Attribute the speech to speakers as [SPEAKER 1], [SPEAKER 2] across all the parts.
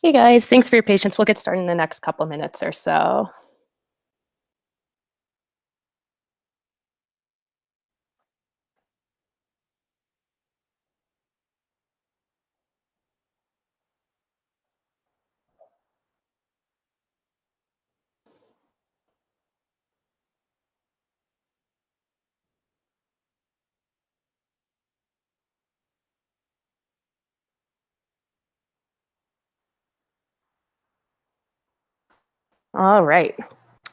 [SPEAKER 1] Hey guys, thanks for your patience. We'll get started in the next couple minutes or so. All right.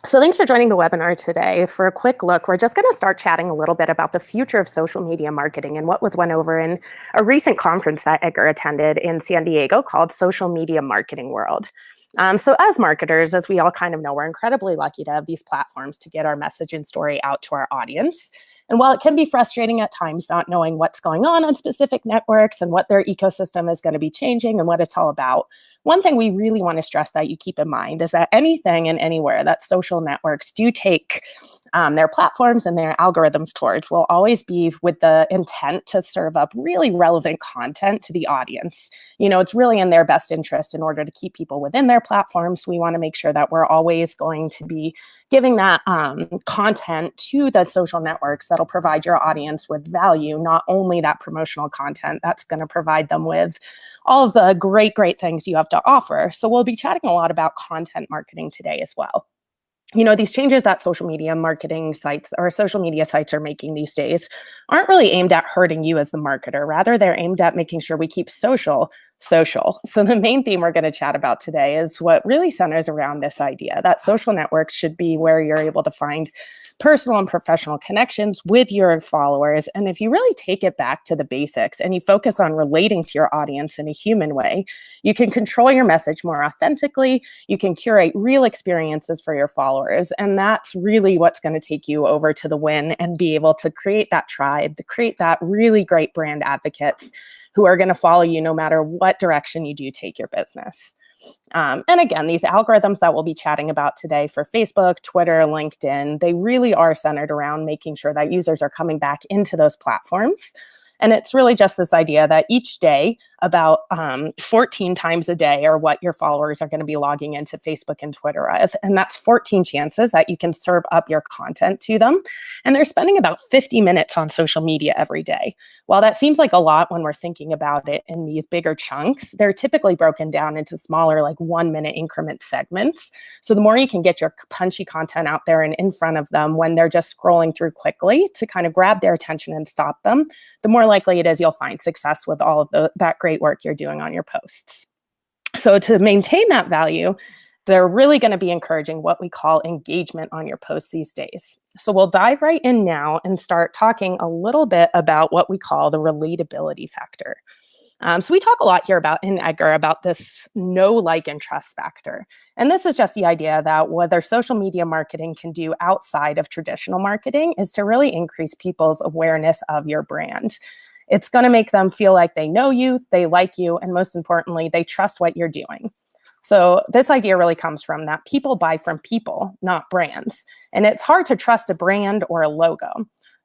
[SPEAKER 1] So, thanks for joining the webinar today. For a quick look, we're just going to start chatting a little bit about the future of social media marketing and what was went over in a recent conference that Edgar attended in San Diego called Social Media Marketing World. So, as marketers, as we all kind of know, we're incredibly lucky to have these platforms to get our message and story out to our audience. And while it can be frustrating at times not knowing what's going on specific networks and what their ecosystem is going to be changing and what it's all about, one thing we really want to stress that you keep in mind is that anything and anywhere that social networks do take their platforms and their algorithms towards will always be with the intent to serve up really relevant content to the audience. It's really in their best interest in order to keep people within their platforms. We want to make sure that we're always going to be giving that content to the social networks that'll provide your audience with value, not only that promotional content that's going to provide them with all of the great things you have to offer. So we'll be chatting a lot about content marketing today as well. These changes that social media marketing sites or social media sites are making these days aren't really aimed at hurting you as the marketer. Rather, they're aimed at making sure we keep social social. So the main theme we're going to chat about today is what really centers around this idea that social networks should be where you're able to find personal and professional connections with your followers. And if you really take it back to the basics and you focus on relating to your audience in a human way, you can control your message more authentically. You can curate real experiences for your followers. And that's really what's going to take you over to the win and be able to create that tribe, to create that really great brand advocates who are going to follow you no matter what direction you do take your business. And again, these algorithms that we'll be chatting about today for Facebook, Twitter, LinkedIn, they really are centered around making sure that users are coming back into those platforms. And it's really just this idea that each day, about 14 times a day, are what your followers are going to be logging into Facebook and Twitter with. And that's 14 chances that you can serve up your content to them. And they're spending about 50 minutes on social media every day. While that seems like a lot when we're thinking about it in these bigger chunks, they're typically broken down into smaller, like 1 minute increment segments. So the more you can get your punchy content out there and in front of them when they're just scrolling through quickly to kind of grab their attention and stop them, the more likely it is you'll find success with all of that great work you're doing on your posts. So to maintain that value, they're really going to be encouraging what we call engagement on your posts these days. So we'll dive right in now and start talking a little bit about what we call the relatability factor. So we talk a lot here about in Edgar about this know, like, and trust factor. And this is just the idea that whether social media marketing can do outside of traditional marketing is to really increase people's awareness of your brand. It's going to make them feel like they know you, they like you, and most importantly, they trust what you're doing. So this idea really comes from that people buy from people, not brands. And it's hard to trust a brand or a logo.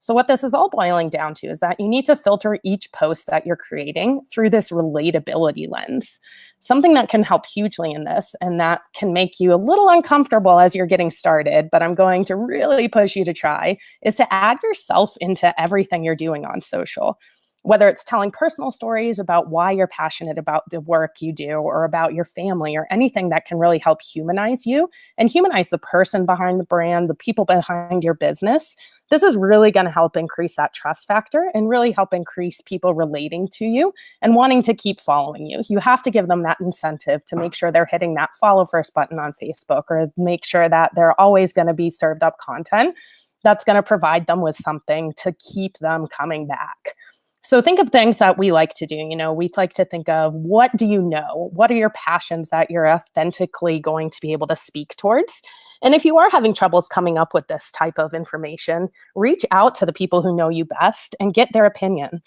[SPEAKER 1] So what this is all boiling down to is that you need to filter each post that you're creating through this relatability lens. Something that can help hugely in this, and that can make you a little uncomfortable as you're getting started, but I'm going to really push you to try, is to add yourself into everything you're doing on social. Whether it's telling personal stories about why you're passionate about the work you do or about your family or anything that can really help humanize you and humanize the person behind the brand, the people behind your business. This is really going to help increase that trust factor and really help increase people relating to you and wanting to keep following you. You have to give them that incentive to make sure they're hitting that follow first button on Facebook, or make sure that they're always going to be served up content that's going to provide them with something to keep them coming back. So think of things that we like to do. We like to think of, what do you know? What are your passions that you're authentically going to be able to speak towards? And if you are having troubles coming up with this type of information, reach out to the people who know you best and get their opinion.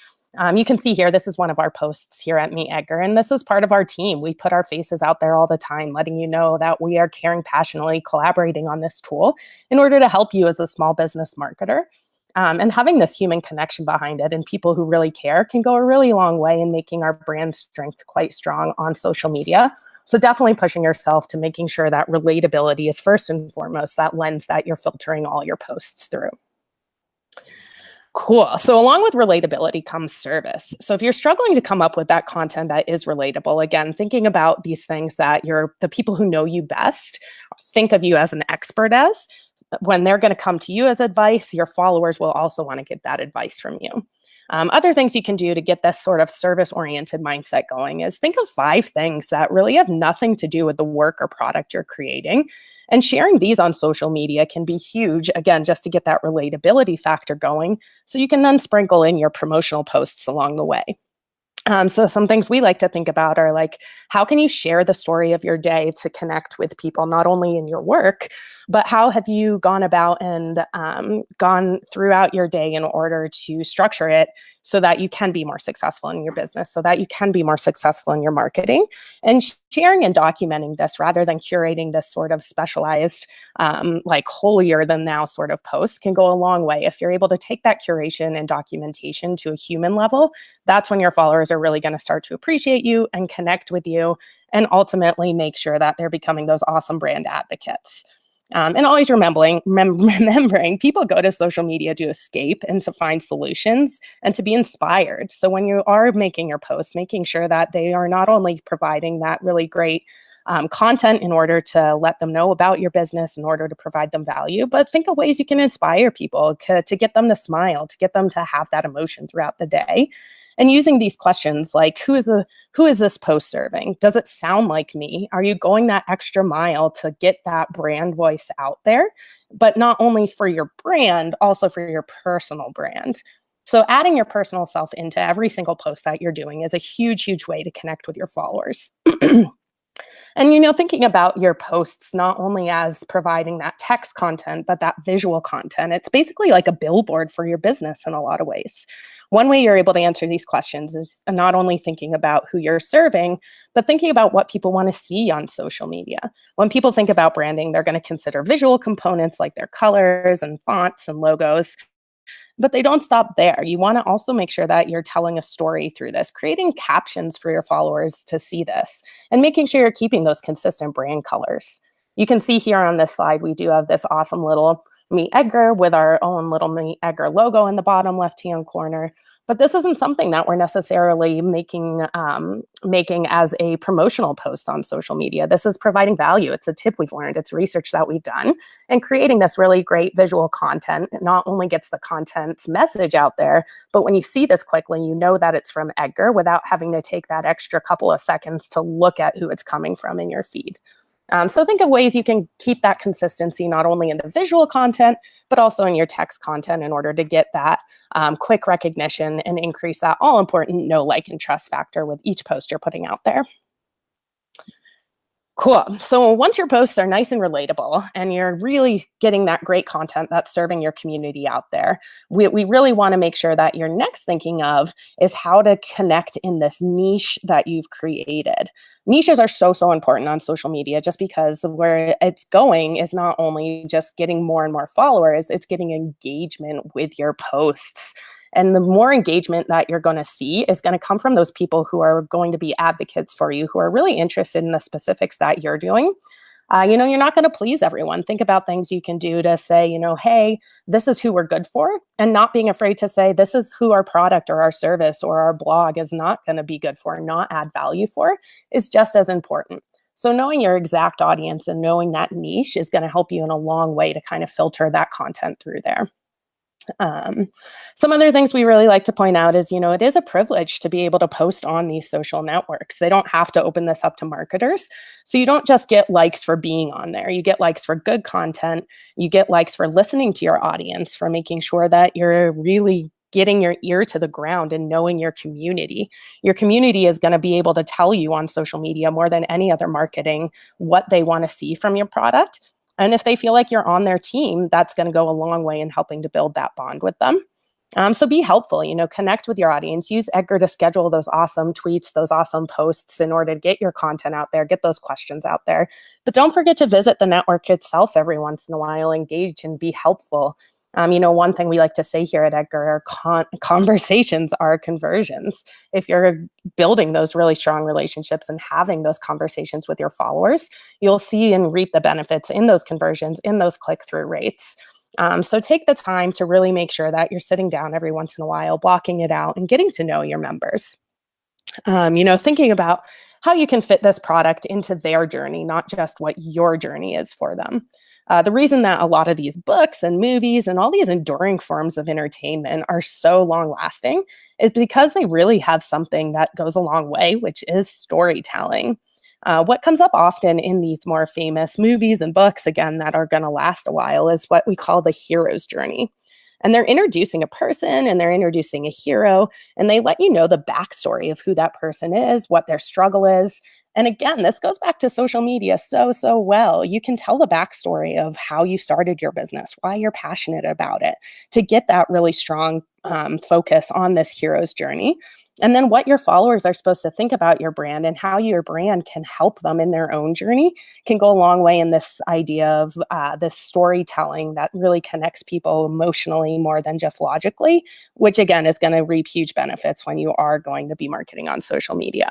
[SPEAKER 1] You can see here, this is one of our posts here at Meet Edgar, and this is part of our team. We put our faces out there all the time, letting you know that we are caring passionately, collaborating on this tool in order to help you as a small business marketer. And having this human connection behind it and people who really care can go a really long way in making our brand strength quite strong on social media. So definitely pushing yourself to making sure that relatability is first and foremost that lens that you're filtering all your posts through. Cool. So, along with relatability comes service. So, if you're struggling to come up with that content that is relatable, again, thinking about these things that the people who know you best think of you as an expert as, when they're going to come to you as advice, your followers will also want to get that advice from you. Other things you can do to get this sort of service oriented mindset going is think of 5 things that really have nothing to do with the work or product you're creating. And sharing these on social media can be huge, again, just to get that relatability factor going. So you can then sprinkle in your promotional posts along the way. So some things we like to think about are like, how can you share the story of your day to connect with people, not only in your work, but how have you gone about and gone throughout your day in order to structure it so that you can be more successful in your business, so that you can be more successful in your marketing, and sharing and documenting this rather than curating this sort of specialized, like holier than thou sort of post can go a long way. If you're able to take that curation and documentation to a human level, that's when your followers are really going to start to appreciate you and connect with you and ultimately make sure that they're becoming those awesome brand advocates. And always remembering people go to social media to escape and to find solutions and to be inspired. So when you are making your posts, making sure that they are not only providing that really great content in order to let them know about your business, in order to provide them value, but think of ways you can inspire people to get them to smile, to get them to have that emotion throughout the day. And using these questions like, who is this post serving? Does it sound like me? Are you going that extra mile to get that brand voice out there? But not only for your brand, also for your personal brand. So adding your personal self into every single post that you're doing is a huge, huge way to connect with your followers. And, thinking about your posts not only as providing that text content, but that visual content, it's basically like a billboard for your business in a lot of ways. One way you're able to answer these questions is not only thinking about who you're serving, but thinking about what people want to see on social media. When people think about branding, they're going to consider visual components like their colors and fonts and logos. But they don't stop there. You want to also make sure that you're telling a story through this, creating captions for your followers to see this, and making sure you're keeping those consistent brand colors. You can see here on this slide, we do have this awesome little Meet Edgar with our own little Meet Edgar logo in the bottom left-hand corner. But this isn't something that we're necessarily making as a promotional post on social media. This is providing value. It's a tip we've learned. It's research that we've done. And creating this really great visual content not only gets the content's message out there, but when you see this quickly, you know that it's from Edgar without having to take that extra couple of seconds to look at who it's coming from in your feed. So think of ways you can keep that consistency not only in the visual content, but also in your text content in order to get that quick recognition and increase that all-important know, like, and trust factor with each post you're putting out there. Cool. So once your posts are nice and relatable and you're really getting that great content that's serving your community out there, we really want to make sure that you're next thinking of is how to connect in this niche that you've created. Niches are so important on social media just because where it's going is not only just getting more and more followers, it's getting engagement with your posts. And the more engagement that you're going to see is going to come from those people who are going to be advocates for you, who are really interested in the specifics that you're doing. You're not going to please everyone. Think about things you can do to say, hey, this is who we're good for, and not being afraid to say, this is who our product or our service or our blog is not going to be good for, not add value for, is just as important. So knowing your exact audience and knowing that niche is going to help you in a long way to kind of filter that content through there. Some other things we really like to point out is, it is a privilege to be able to post on these social networks. They don't have to open this up to marketers. So you don't just get likes for being on there. You get likes for good content. You get likes for listening to your audience, for making sure that you're really getting your ear to the ground and knowing your community. Your community is going to be able to tell you on social media more than any other marketing what they want to see from your product. And if they feel like you're on their team, that's going to go a long way in helping to build that bond with them. So be helpful, connect with your audience. Use Edgar to schedule those awesome tweets, those awesome posts in order to get your content out there, get those questions out there. But don't forget to visit the network itself every once in a while, engage and be helpful. One thing we like to say here at Edgar are conversations are conversions. If you're building those really strong relationships and having those conversations with your followers, you'll see and reap the benefits in those conversions, in those click-through rates. So take the time to really make sure that you're sitting down every once in a while, blocking it out, and getting to know your members. Thinking about how you can fit this product into their journey, not just what your journey is for them. The reason that a lot of these books and movies and all these enduring forms of entertainment are so long lasting is because they really have something that goes a long way, which is storytelling. What comes up often in these more famous movies and books, again, that are going to last a while, is what we call the hero's journey. And they're introducing a person and they're introducing a hero, and they let you know the backstory of who that person is, what their struggle is. And again, this goes back to social media so well. You can tell the backstory of how you started your business, why you're passionate about it, to get that really strong focus on this hero's journey. And then what your followers are supposed to think about your brand and how your brand can help them in their own journey can go a long way in this idea of this storytelling that really connects people emotionally more than just logically, which again is going to reap huge benefits when you are going to be marketing on social media.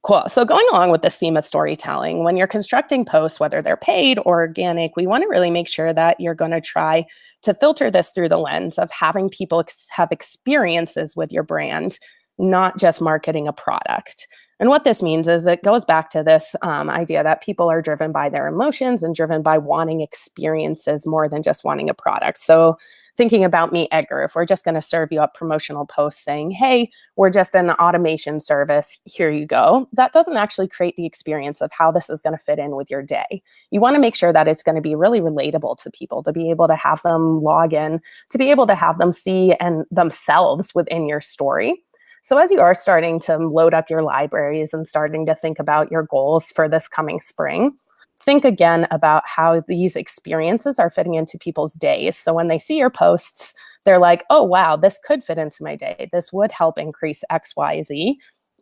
[SPEAKER 1] Cool. So going along with this theme of storytelling, when you're constructing posts, whether they're paid or organic, we want to really make sure that you're going to try to filter this through the lens of having people have experiences with your brand, not just marketing a product. And what this means is it goes back to this idea that people are driven by their emotions and driven by wanting experiences more than just wanting a product. So thinking about me, Edgar, if we're just going to serve you up promotional posts saying, hey, we're just an automation service, here you go, that doesn't actually create the experience of how this is going to fit in with your day. You want to make sure that it's going to be really relatable to people, to be able to have them log in, to be able to have them see and themselves within your story. So as you are starting to load up your libraries and starting to think about your goals for this coming spring, think again about how these experiences are fitting into people's days. So when they see your posts, they're like, oh, wow, this could fit into my day. This would help increase X, Y, Z,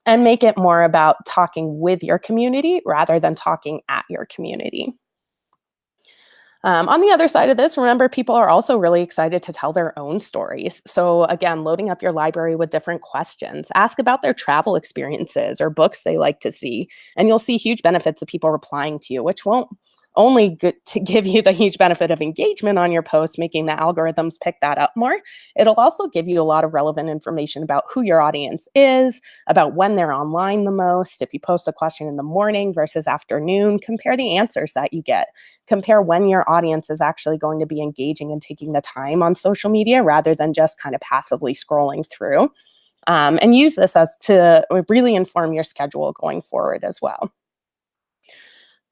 [SPEAKER 1] and make it more about talking with your community rather than talking at your community. On the other side of this, remember, people are also really excited to tell their own stories. So again, loading up your library with different questions. Ask about their travel experiences or books they like to see, and you'll see huge benefits of people replying to you, which won't only good to give you the huge benefit of engagement on your post, making the algorithms pick that up more. It'll also give you a lot of relevant information about who your audience is, about when they're online the most. If you post a question in the morning versus afternoon, compare the answers that you get. Compare when your audience is actually going to be engaging and taking the time on social media rather than just kind of passively scrolling through. And use this as to really inform your schedule going forward as well.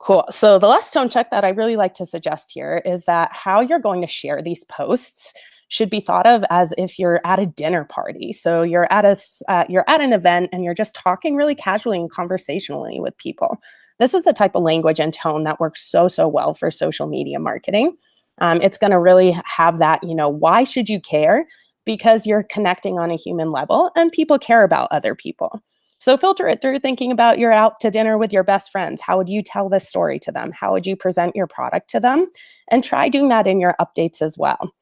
[SPEAKER 1] Cool. So the last tone check that I really like to suggest here is that how you're going to share these posts should be thought of as if you're at a dinner party. So you're at an event and you're just talking really casually and conversationally with people. This is the type of language and tone that works so well for social media marketing. It's going to really have that, why should you care? Because you're connecting on a human level and people care about other people. So filter it through thinking about you're out to dinner with your best friends. How would you tell this story to them? How would you present your product to them? And try doing that in your updates as well.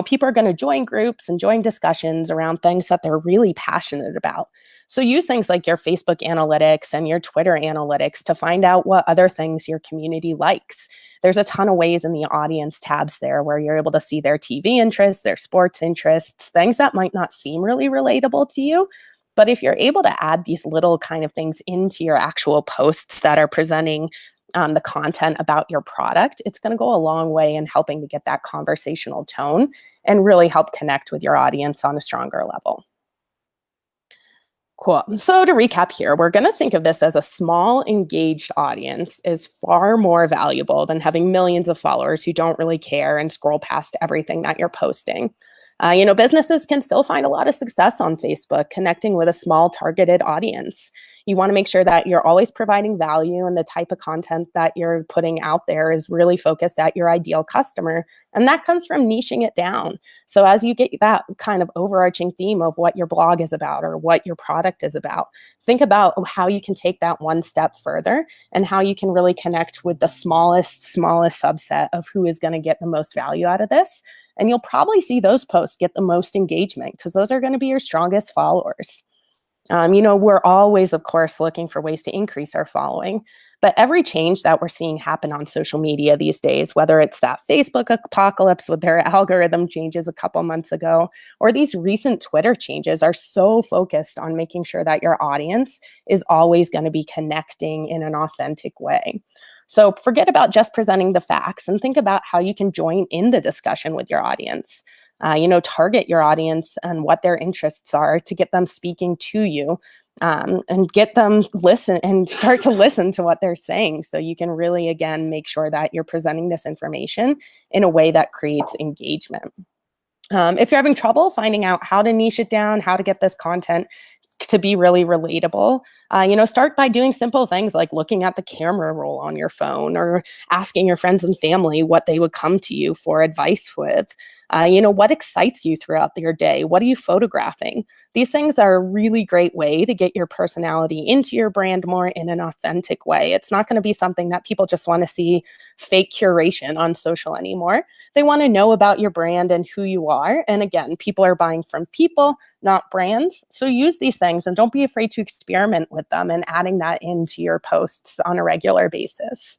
[SPEAKER 1] People are going to join groups and join discussions around things that they're really passionate about. So use things like your Facebook analytics and your Twitter analytics to find out what other things your community likes. There's a ton of ways in the audience tabs there where you're able to see their TV interests, their sports interests, things that might not seem really relatable to you. But if you're able to add these little kind of things into your actual posts that are presenting the content about your product, it's going to go a long way in helping to get that conversational tone and really help connect with your audience on a stronger level. Cool. So to recap here, we're going to think of this as a small, engaged audience is far more valuable than having millions of followers who don't really care and scroll past everything that you're posting. Businesses can still find a lot of success on Facebook, connecting with a small targeted audience. You want to make sure that you're always providing value and the type of content that you're putting out there is really focused at your ideal customer. And that comes from niching it down. So as you get that kind of overarching theme of what your blog is about or what your product is about, think about how you can take that one step further and how you can really connect with the smallest subset of who is going to get the most value out of this. And you'll probably see those posts get the most engagement because those are going to be your strongest followers. We're always, of course, looking for ways to increase our following. But every change that we're seeing happen on social media these days, whether it's that Facebook apocalypse with their algorithm changes a couple months ago, or these recent Twitter changes, are so focused on making sure that your audience is always going to be connecting in an authentic way. So forget about just presenting the facts and think about how you can join in the discussion with your audience. Target your audience and what their interests are to get them speaking to you, and get them listen and start to listen to what they're saying. So you can really, again, make sure that you're presenting this information in a way that creates engagement. If you're having trouble finding out how to niche it down, how to get this content to be really relatable, start by doing simple things like looking at the camera roll on your phone or asking your friends and family what they would come to you for advice with. What excites you throughout your day? What are you photographing? These things are a really great way to get your personality into your brand more in an authentic way. It's not going to be something that people just want to see fake curation on social anymore. They want to know about your brand and who you are. And again, people are buying from people, not brands. So use these things and don't be afraid to experiment with them and adding that into your posts on a regular basis.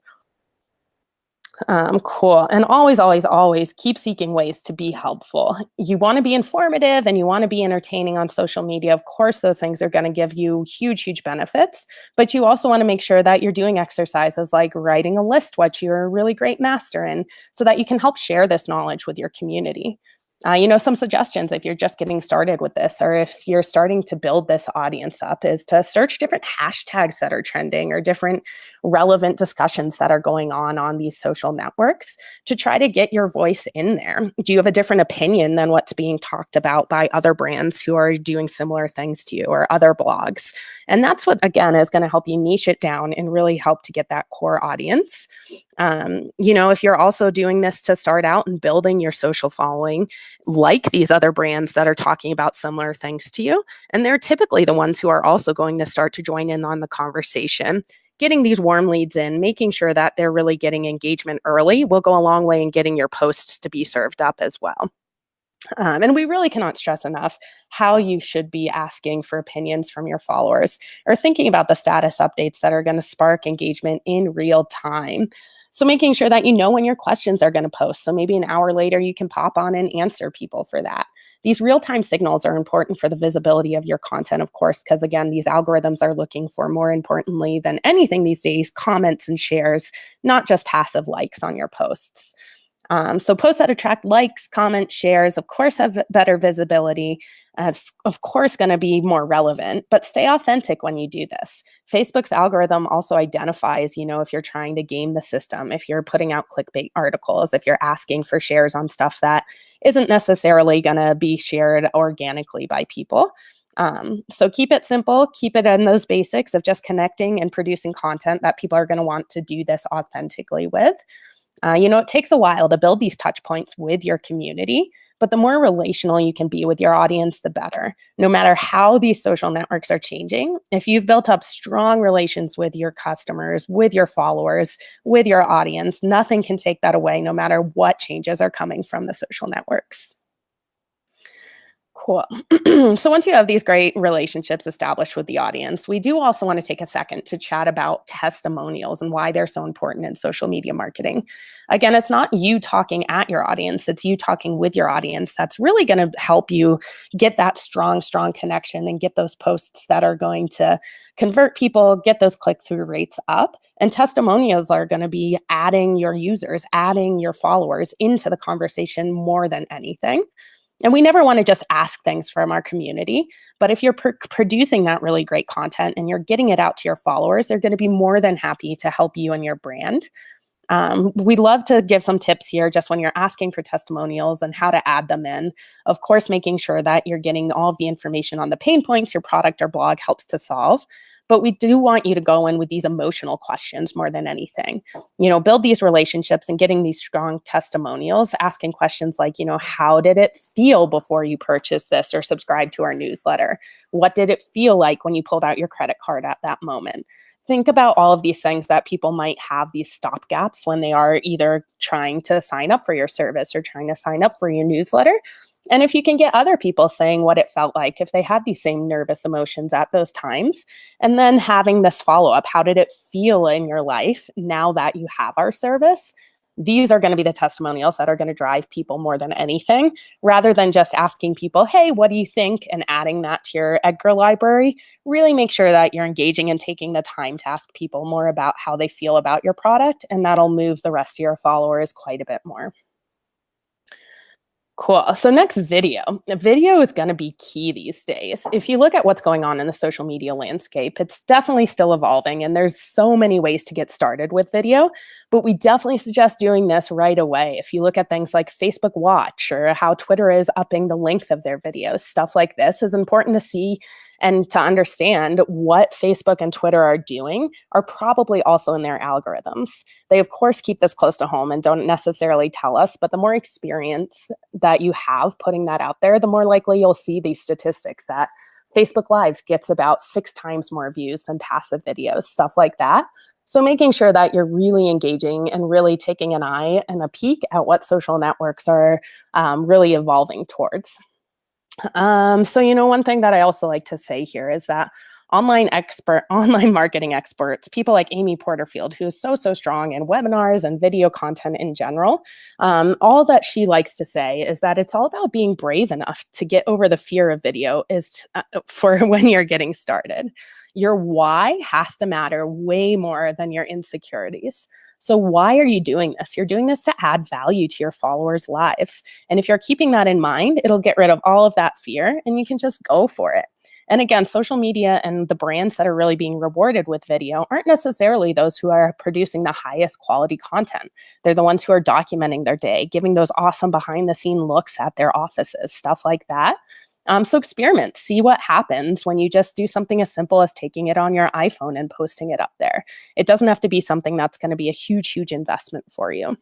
[SPEAKER 1] Cool. And always keep seeking ways to be helpful. You want to be informative and you want to be entertaining on social media. Of course, those things are going to give you huge benefits, but you also want to make sure that you're doing exercises like writing a list, what you're a really great master in, so that you can help share this knowledge with your community. Some suggestions if you're just getting started with this, or if you're starting to build this audience up, is to search different hashtags that are trending or different relevant discussions that are going on these social networks to try to get your voice in there. Do you have a different opinion than what's being talked about by other brands who are doing similar things to you or other blogs? And that's what, again, is going to help you niche it down and really help to get that core audience. If you're also doing this to start out and building your social following, like these other brands that are talking about similar things to you, and they're typically the ones who are also going to start to join in on the conversation. Getting these warm leads in, making sure that they're really getting engagement early will go a long way in getting your posts to be served up as well. And we really cannot stress enough how you should be asking for opinions from your followers or thinking about the status updates that are going to spark engagement in real time. So making sure that you know when your questions are going to post. So maybe an hour later, you can pop on and answer people for that. These real-time signals are important for the visibility of your content, of course, because again, these algorithms are looking for, more importantly than anything these days, comments and shares, not just passive likes on your posts. So posts that attract likes, comments, shares, of course, have better visibility. It's, of course, going to be more relevant, but stay authentic when you do this. Facebook's algorithm also identifies, if you're trying to game the system, if you're putting out clickbait articles, if you're asking for shares on stuff that isn't necessarily going to be shared organically by people. So keep it simple, keep it in those basics of just connecting and producing content that people are going to want to do this authentically with. It takes a while to build these touch points with your community, but the more relational you can be with your audience, the better. No matter how these social networks are changing, if you've built up strong relations with your customers, with your followers, with your audience, nothing can take that away, no matter what changes are coming from the social networks. Cool. So once you have these great relationships established with the audience, we do also want to take a second to chat about testimonials and why they're so important in social media marketing. Again, it's not you talking at your audience, it's you talking with your audience that's really going to help you get that strong connection and get those posts that are going to convert people, get those click-through rates up. And testimonials are going to be adding your users, adding your followers into the conversation more than anything. And we never want to just ask things from our community, but if you're producing that really great content and you're getting it out to your followers, they're going to be more than happy to help you and your brand. We love to give some tips here just when you're asking for testimonials and how to add them in. Of course, making sure that you're getting all of the information on the pain points your product or blog helps to solve. But we do want you to go in with these emotional questions more than anything. Build these relationships and getting these strong testimonials, asking questions like, how did it feel before you purchased this or subscribed to our newsletter? What did it feel like when you pulled out your credit card at that moment? Think about all of these things that people might have these stop gaps when they are either trying to sign up for your service or trying to sign up for your newsletter. And if you can get other people saying what it felt like if they had these same nervous emotions at those times, and then having this follow up, how did it feel in your life now that you have our service? These are going to be the testimonials that are going to drive people more than anything, rather than just asking people, hey, what do you think? And adding that to your Edgar library. Really make sure that you're engaging and taking the time to ask people more about how they feel about your product, and that'll move the rest of your followers quite a bit more. Cool. So next, video. Video is going to be key these days. If you look at what's going on in the social media landscape, it's definitely still evolving, and there's so many ways to get started with video, but we definitely suggest doing this right away. If you look at things like Facebook Watch or how Twitter is upping the length of their videos, stuff like this is important to see and to understand what Facebook and Twitter are doing are probably also in their algorithms. They, of course, keep this close to home and don't necessarily tell us, but the more experience that you have putting that out there, the more likely you'll see these statistics that Facebook Lives gets about 6 times more views than passive videos, stuff like that. So making sure that you're really engaging and really taking an eye and a peek at what social networks are really evolving towards. One thing that I also like to say here is that online marketing experts, people like Amy Porterfield, who is so strong in webinars and video content in general, all that she likes to say is that it's all about being brave enough to get over the fear of video for when you're getting started. Your why has to matter way more than your insecurities. So why are you doing this? You're doing this to add value to your followers' lives. And if you're keeping that in mind, it'll get rid of all of that fear and you can just go for it. And again, social media and the brands that are really being rewarded with video aren't necessarily those who are producing the highest quality content. They're the ones who are documenting their day, giving those awesome behind the scene looks at their offices, stuff like that. So experiment, see what happens when you just do something as simple as taking it on your iPhone and posting it up there. It doesn't have to be something that's going to be a huge investment for you.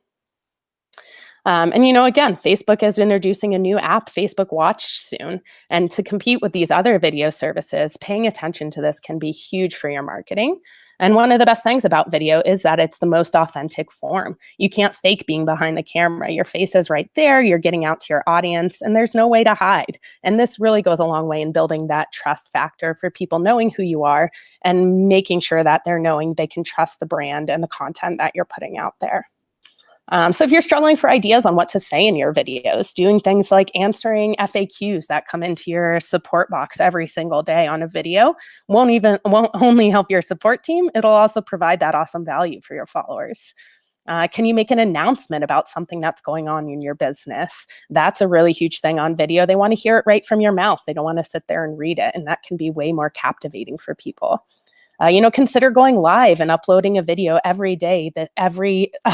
[SPEAKER 1] Again, Facebook is introducing a new app, Facebook Watch, soon. And to compete with these other video services, paying attention to this can be huge for your marketing. And one of the best things about video is that it's the most authentic form. You can't fake being behind the camera. Your face is right there. You're getting out to your audience, and there's no way to hide. And this really goes a long way in building that trust factor for people knowing who you are and making sure that they're knowing they can trust the brand and the content that you're putting out there. So if you're struggling for ideas on what to say in your videos, doing things like answering FAQs that come into your support box every single day on a video won't only help your support team, it'll also provide that awesome value for your followers. Can you make an announcement about something that's going on in your business? That's a really huge thing on video. They want to hear it right from your mouth. They don't want to sit there and read it, and that can be way more captivating for people. Consider going live and uploading a video every day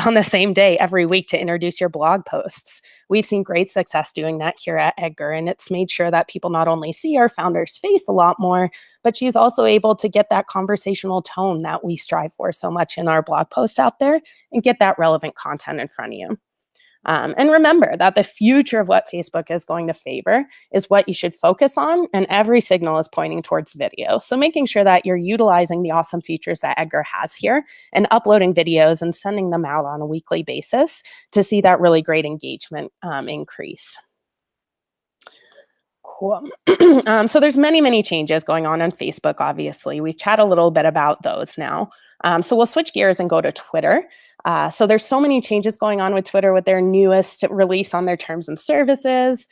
[SPEAKER 1] on the same day every week to introduce your blog posts. We've seen great success doing that here at Edgar, and it's made sure that people not only see our founder's face a lot more, but she's also able to get that conversational tone that we strive for so much in our blog posts out there and get that relevant content in front of you. And remember that the future of what Facebook is going to favor is what you should focus on, and every signal is pointing towards video. So making sure that you're utilizing the awesome features that Edgar has here and uploading videos and sending them out on a weekly basis to see that really great engagement increase. Cool. So there's many changes going on Facebook, obviously. We've chatted a little bit about those now. So we'll switch gears and go to Twitter. So there's so many changes going on with Twitter with their newest release on their terms and services,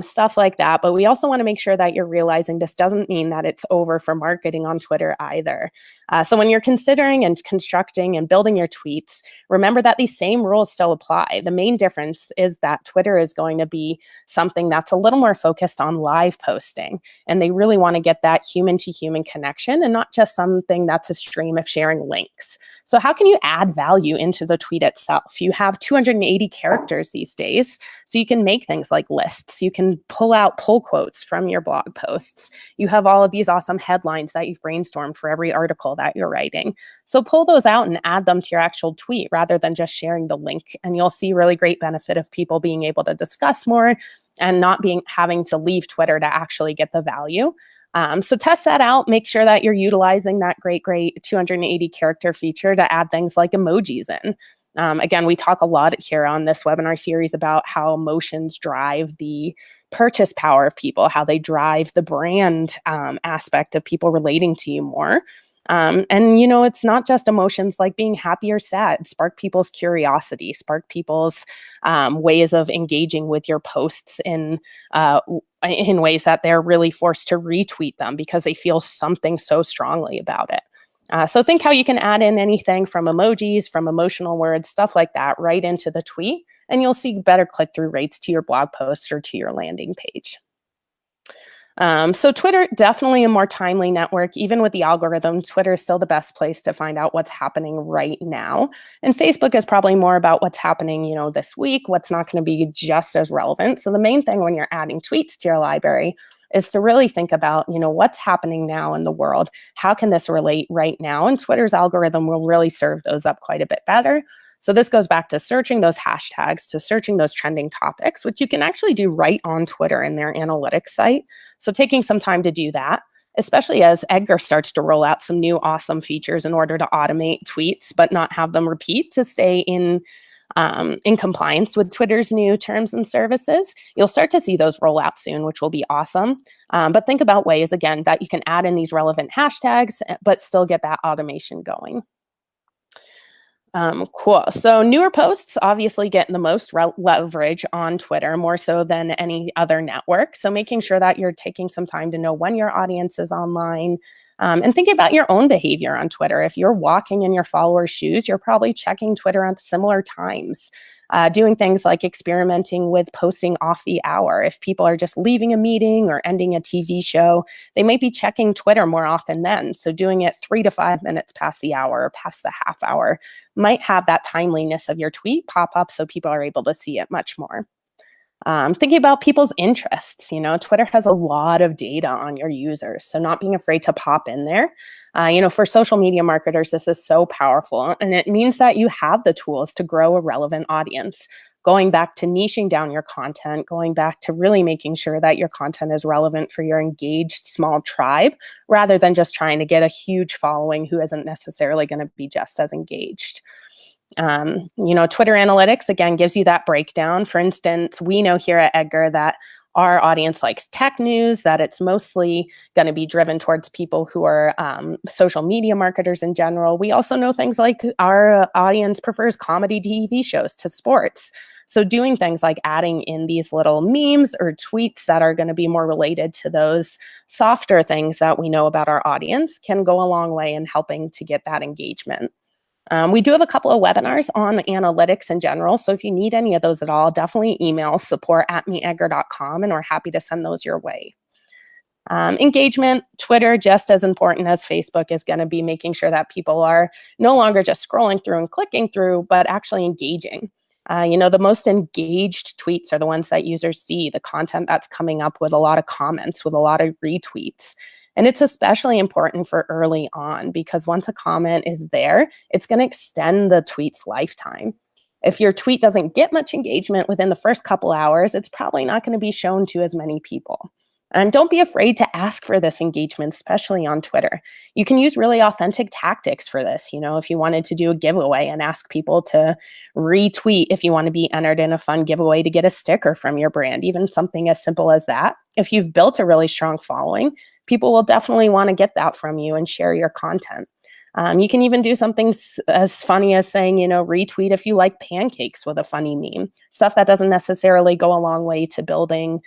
[SPEAKER 1] stuff like that. But we also want to make sure that you're realizing this doesn't mean that it's over for marketing on Twitter either. So when you're considering and constructing and building your tweets, remember that these same rules still apply. The main difference is that Twitter is going to be something that's a little more focused on live posting. And they really want to get that human-to-human connection and not just something that's a stream of sharing links. So how can you add value into the tweet itself. You have 280 characters these days, so you can make things like lists. You can pull out pull quotes from your blog posts. You have all of these awesome headlines that you've brainstormed for every article that you're writing. So pull those out and add them to your actual tweet rather than just sharing the link. And you'll see really great benefit of people being able to discuss more and not having to leave Twitter to actually get the value. So test that out. Make sure that you're utilizing that great 280 character feature to add things like emojis in. Again, we talk a lot here on this webinar series about how emotions drive the purchase power of people, how they drive the brand aspect of people relating to you more. And, it's not just emotions like being happy or sad. Spark people's curiosity, spark people's ways of engaging with your posts in ways that they're really forced to retweet them because they feel something so strongly about it. So think how you can add in anything from emojis, from emotional words, stuff like that, right into the tweet, and you'll see better click-through rates to your blog post or to your landing page. So Twitter, definitely a more timely network. Even with the algorithm, Twitter is still the best place to find out what's happening right now. And Facebook is probably more about what's happening, this week, what's not going to be just as relevant. So the main thing when you're adding tweets to your library is to really think about, what's happening now in the world. How can this relate right now? And Twitter's algorithm will really serve those up quite a bit better. So this goes back to searching those hashtags, to searching those trending topics, which you can actually do right on Twitter in their analytics site. So taking some time to do that, especially as Edgar starts to roll out some new awesome features in order to automate tweets, but not have them repeat to stay in compliance with Twitter's new terms and services. You'll start to see those roll out soon, which will be awesome. But think about ways, again, that you can add in these relevant hashtags, but still get that automation going. Cool. So newer posts obviously get the most leverage on Twitter, more so than any other network. So making sure that you're taking some time to know when your audience is online, and thinking about your own behavior on Twitter. If you're walking in your followers' shoes, you're probably checking Twitter at similar times. Doing things like experimenting with posting off the hour. If people are just leaving a meeting or ending a TV show, they might be checking Twitter more often then. So doing it 3 to 5 minutes past the hour or past the half hour might have that timeliness of your tweet pop up so people are able to see it much more. Thinking about people's interests, Twitter has a lot of data on your users, so not being afraid to pop in there. For social media marketers, this is so powerful, and it means that you have the tools to grow a relevant audience. Going back to niching down your content, going back to really making sure that your content is relevant for your engaged small tribe, rather than just trying to get a huge following who isn't necessarily going to be just as engaged. Twitter analytics, again, gives you that breakdown. For instance, we know here at Edgar that our audience likes tech news, that it's mostly going to be driven towards people who are social media marketers in general. We also know things like our audience prefers comedy TV shows to sports. So doing things like adding in these little memes or tweets that are going to be more related to those softer things that we know about our audience can go a long way in helping to get that engagement. We do have a couple of webinars on analytics in general, so if you need any of those at all, definitely email support@meetedgar.com, and we're happy to send those your way. Engagement, Twitter, just as important as Facebook, is going to be making sure that people are no longer just scrolling through and clicking through, but actually engaging. The most engaged tweets are the ones that users see, the content that's coming up with a lot of comments, with a lot of retweets. And it's especially important for early on because once a comment is there, it's going to extend the tweet's lifetime. If your tweet doesn't get much engagement within the first couple hours, it's probably not going to be shown to as many people. And don't be afraid to ask for this engagement, especially on Twitter. You can use really authentic tactics for this. If you wanted to do a giveaway and ask people to retweet if you want to be entered in a fun giveaway to get a sticker from your brand, even something as simple as that. If you've built a really strong following, people will definitely want to get that from you and share your content. You can even do something as funny as saying, retweet if you like pancakes with a funny meme. Stuff that doesn't necessarily go a long way to building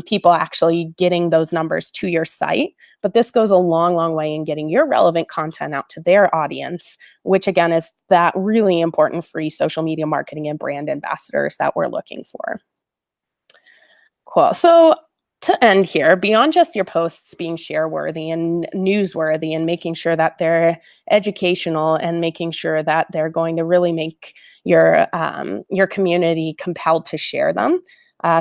[SPEAKER 1] people actually getting those numbers to your site. But this goes a long, long way in getting your relevant content out to their audience, which again is that really important free social media marketing and brand ambassadors that we're looking for. Cool. So To end here, beyond just your posts being share worthy and newsworthy and making sure that they're educational and making sure that they're going to really make your community compelled to share them.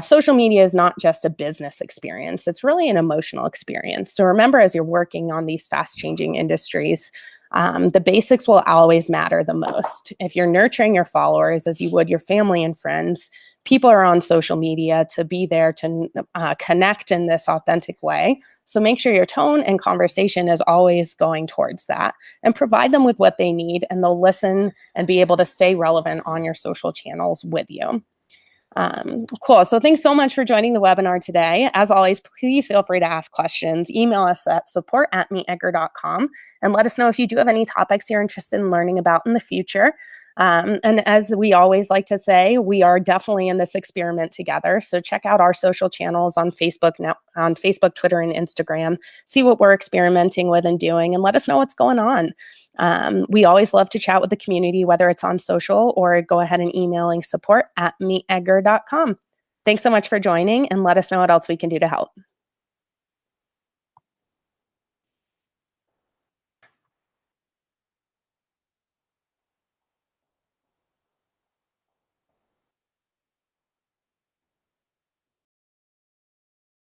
[SPEAKER 1] Social media is not just a business experience, it's really an emotional experience. So remember, as you're working on these fast changing industries, the basics will always matter the most. If you're nurturing your followers as you would your family and friends, people are on social media to be there to connect in this authentic way. So make sure your tone and conversation is always going towards that and provide them with what they need, and they'll listen and be able to stay relevant on your social channels with you. Cool. So thanks so much for joining the webinar today. As always, please feel free to ask questions. Email us at support@meetedgar.com and let us know if you do have any topics you're interested in learning about in the future. And as we always like to say, we are definitely in this experiment together. So check out our social channels on Facebook now, on Facebook, Twitter, and Instagram. See what we're experimenting with and doing, and let us know what's going on. We always love to chat with the community, whether it's on social or go ahead and emailing support@meetedgar.com. Thanks so much for joining, and let us know what else we can do to help.